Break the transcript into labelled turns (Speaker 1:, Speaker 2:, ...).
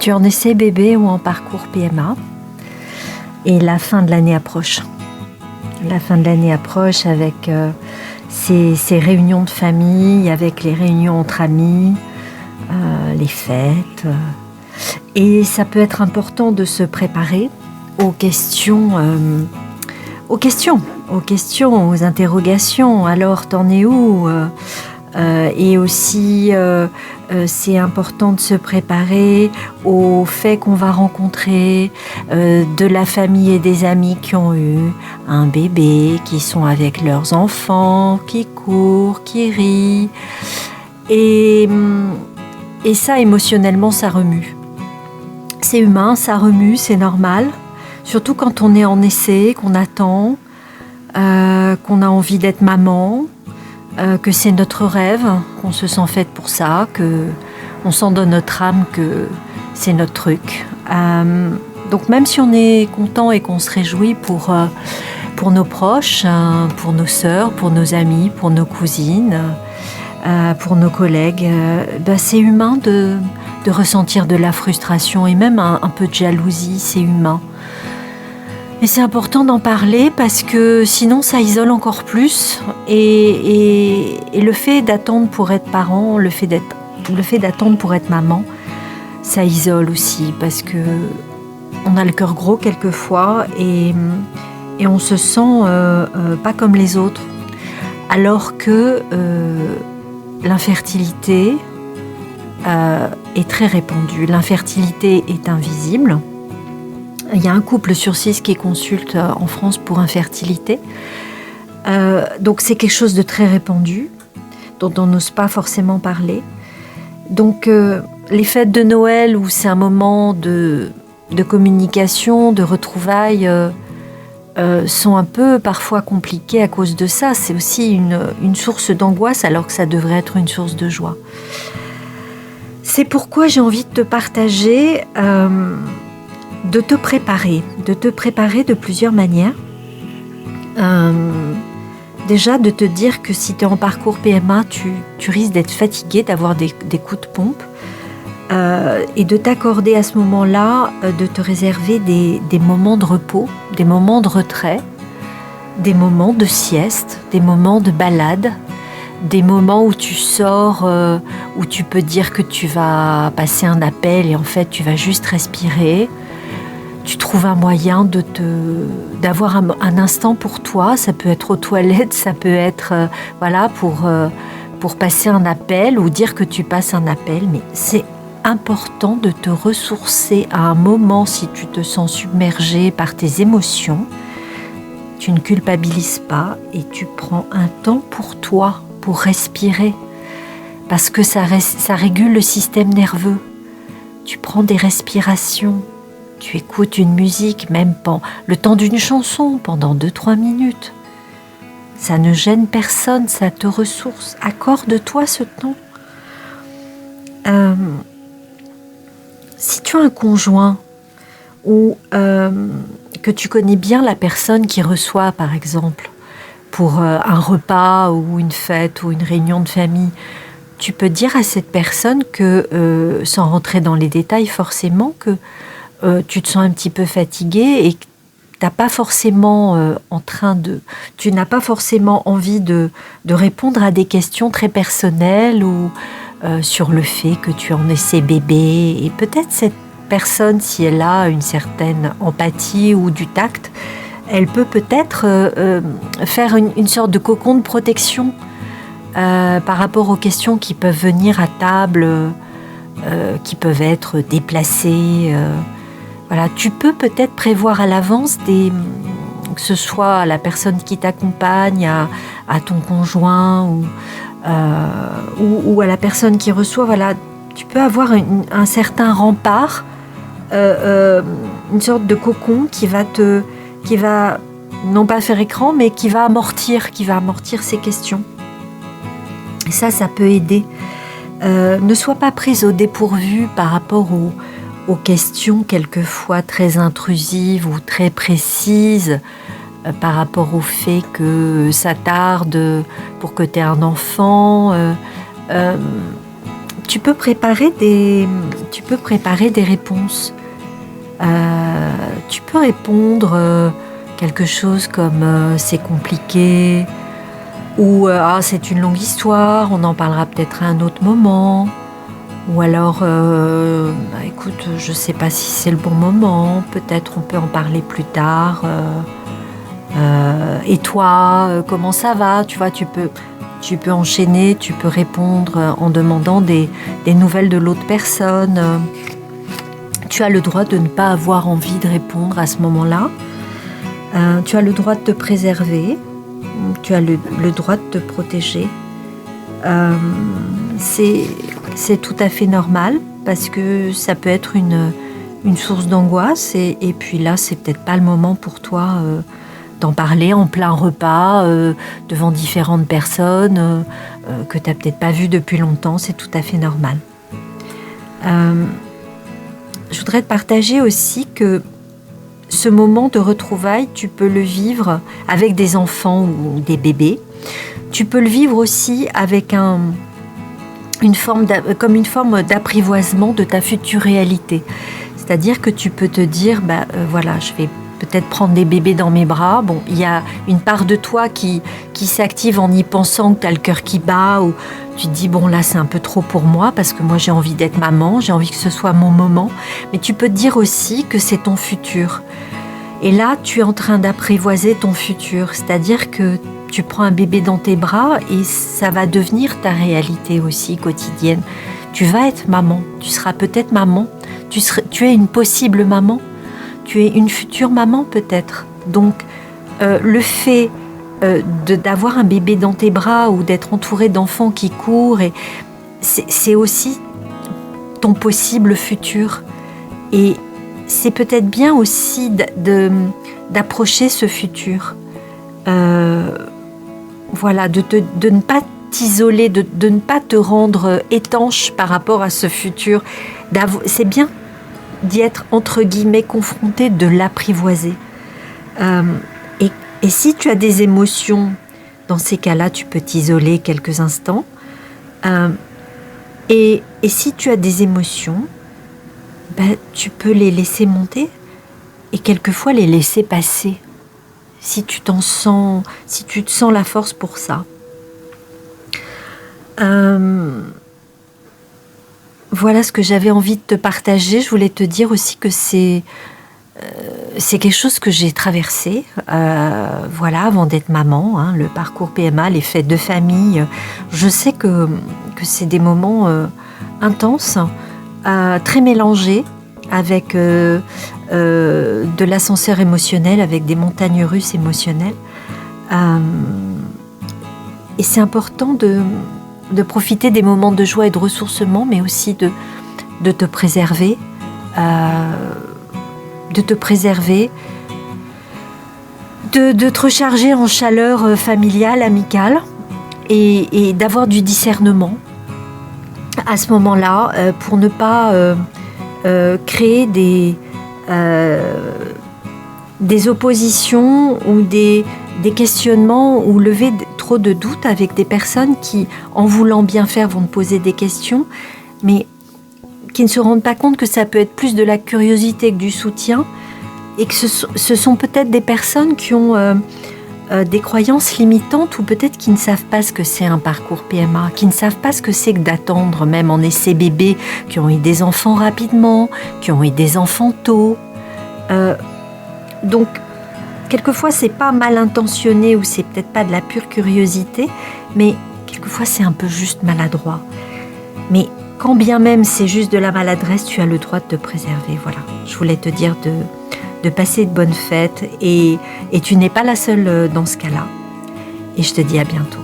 Speaker 1: Tu es en essai bébé ou en parcours PMA et la fin de l'année approche. La fin de l'année approche avec ces réunions de famille, avec les réunions entre amis, les fêtes. Et ça peut être important de se préparer aux questions, aux interrogations. Alors, t'en es où ? Et aussi, c'est important de se préparer au fait qu'on va rencontrer de la famille et des amis qui ont eu un bébé, qui sont avec leurs enfants, qui courent, qui rient. Et ça, émotionnellement, ça remue. C'est humain, ça remue, c'est normal. Surtout quand on est en essai, qu'on attend, qu'on a envie d'être maman. Que c'est notre rêve, qu'on se sent faite pour ça, qu'on sent dans notre âme que c'est notre truc. Donc même si on est content et qu'on se réjouit pour nos proches, pour nos sœurs, pour nos amis, pour nos cousines, pour nos collègues, c'est humain de ressentir de la frustration et même un peu de jalousie, c'est humain. Et c'est important d'en parler parce que sinon ça isole encore plus et le fait d'attendre pour être parent, le fait d'attendre pour être maman, ça isole aussi parce que on a le cœur gros quelquefois et on se sent pas comme les autres. Alors que l'infertilité est très répandue. L'infertilité est invisible. Il y a un couple sur 6 qui consulte en France pour infertilité. Donc c'est quelque chose de très répandu, dont on n'ose pas forcément parler. Donc les fêtes de Noël, où c'est un moment de communication, de retrouvailles, sont un peu parfois compliquées à cause de ça. C'est aussi une source d'angoisse alors que ça devrait être une source de joie. C'est pourquoi j'ai envie de te partager... de te préparer de plusieurs manières. Déjà, de te dire que si tu es en parcours PMA, tu risques d'être fatigué, d'avoir des coups de pompe, et de t'accorder à ce moment-là, de te réserver des moments de repos, des moments de retrait, des moments de sieste, des moments de balade, des moments où tu sors, où tu peux dire que tu vas passer un appel et en fait tu vas juste respirer. Tu trouves un moyen d'avoir un instant pour toi. Ça peut être aux toilettes, ça peut être pour passer un appel ou dire que tu passes un appel. Mais c'est important de te ressourcer à un moment si tu te sens submergé par tes émotions. Tu ne culpabilises pas et tu prends un temps pour toi, pour respirer. Parce que ça régule le système nerveux. Tu prends des respirations. Tu écoutes une musique, même le temps d'une chanson, pendant 2-3 minutes. Ça ne gêne personne, ça te ressource. Accorde-toi ce temps. Si tu as un conjoint ou que tu connais bien la personne qui reçoit, par exemple, pour un repas ou une fête ou une réunion de famille, tu peux dire à cette personne que, sans rentrer dans les détails forcément, que tu te sens un petit peu fatigué et que tu n'as pas forcément envie de répondre à des questions très personnelles ou sur le fait que tu en essaies bébé. Et peut-être cette personne, si elle a une certaine empathie ou du tact, elle peut peut-être faire une sorte de cocon de protection par rapport aux questions qui peuvent venir à table, qui peuvent être déplacées. Voilà, tu peux peut-être prévoir à l'avance que ce soit la personne qui t'accompagne, à ton conjoint ou à la personne qui reçoit. Voilà, tu peux avoir un certain rempart, une sorte de cocon qui va non pas faire écran, mais qui va amortir ces questions. Et ça peut aider. Ne sois pas prise au dépourvu par rapport aux questions quelquefois très intrusives ou très précises par rapport au fait que ça tarde pour que tu aies un enfant. tu peux préparer des réponses. Tu peux répondre quelque chose comme c'est compliqué, ou c'est une longue histoire, on en parlera peut-être à un autre moment, ou alors écoute, je sais pas si c'est le bon moment, peut-être on peut en parler plus tard. Et toi, comment ça va? Tu vois, tu peux enchaîner, tu peux répondre en demandant des nouvelles de l'autre personne. Tu as le droit de ne pas avoir envie de répondre à ce moment-là. Tu as le droit de te préserver. Tu as le droit de te protéger. C'est tout à fait normal parce que ça peut être une source d'angoisse. Et puis là, c'est peut-être pas le moment pour toi d'en parler en plein repas, devant différentes personnes que tu n'as peut-être pas vues depuis longtemps. C'est tout à fait normal. Je voudrais te partager aussi que ce moment de retrouvailles, tu peux le vivre avec des enfants ou des bébés. Tu peux le vivre aussi avec une forme d'apprivoisement de ta future réalité. C'est-à-dire que tu peux te dire, voilà, je vais peut-être prendre des bébés dans mes bras. Bon, il y a une part de toi qui s'active en y pensant, que tu as le cœur qui bat, ou tu te dis, bon là c'est un peu trop pour moi, parce que moi j'ai envie d'être maman, j'ai envie que ce soit mon moment. Mais tu peux te dire aussi que c'est ton futur. Et là, tu es en train d'apprivoiser ton futur. C'est-à-dire que tu prends un bébé dans tes bras et ça va devenir ta réalité aussi quotidienne. Tu vas être maman, tu seras peut-être maman, tu es une possible maman. Tu es une future maman peut-être. Donc, le fait d'avoir un bébé dans tes bras ou d'être entouré d'enfants qui courent, c'est aussi ton possible futur. Et c'est peut-être bien aussi d'approcher ce futur. Voilà, de ne pas t'isoler, de ne pas te rendre étanche par rapport à ce futur. C'est bien d'y être entre guillemets confronté, de l'apprivoiser. Et si tu as des émotions, dans ces cas-là, tu peux t'isoler quelques instants. Et si tu as des émotions, tu peux les laisser monter et quelquefois les laisser passer. Si tu te sens la force pour ça. Voilà ce que j'avais envie de te partager. Je voulais te dire aussi que c'est quelque chose que j'ai traversé, voilà, avant d'être maman, hein, le parcours PMA, les fêtes de famille. Je sais que c'est des moments intenses, très mélangés, avec de l'ascenseur émotionnel, avec des montagnes russes émotionnelles. Et c'est important de profiter des moments de joie et de ressourcement, mais aussi de te préserver, de te recharger en chaleur familiale, amicale, et d'avoir du discernement à ce moment-là, pour ne pas créer des oppositions ou des questionnements ou lever trop de doutes avec des personnes qui, en voulant bien faire, vont te poser des questions, mais qui ne se rendent pas compte que ça peut être plus de la curiosité que du soutien, et que ce sont peut-être des personnes qui ont des croyances limitantes, ou peut-être qui ne savent pas ce que c'est un parcours PMA, qui ne savent pas ce que c'est que d'attendre, même en essai bébé, qui ont eu des enfants rapidement, qui ont eu des enfants tôt. Donc, quelquefois, c'est pas mal intentionné, ou c'est peut-être pas de la pure curiosité, mais quelquefois, c'est un peu juste maladroit. Mais quand bien même c'est juste de la maladresse, tu as le droit de te préserver. Voilà, je voulais te dire de passer de bonnes fêtes, et tu n'es pas la seule dans ce cas-là. Et je te dis à bientôt.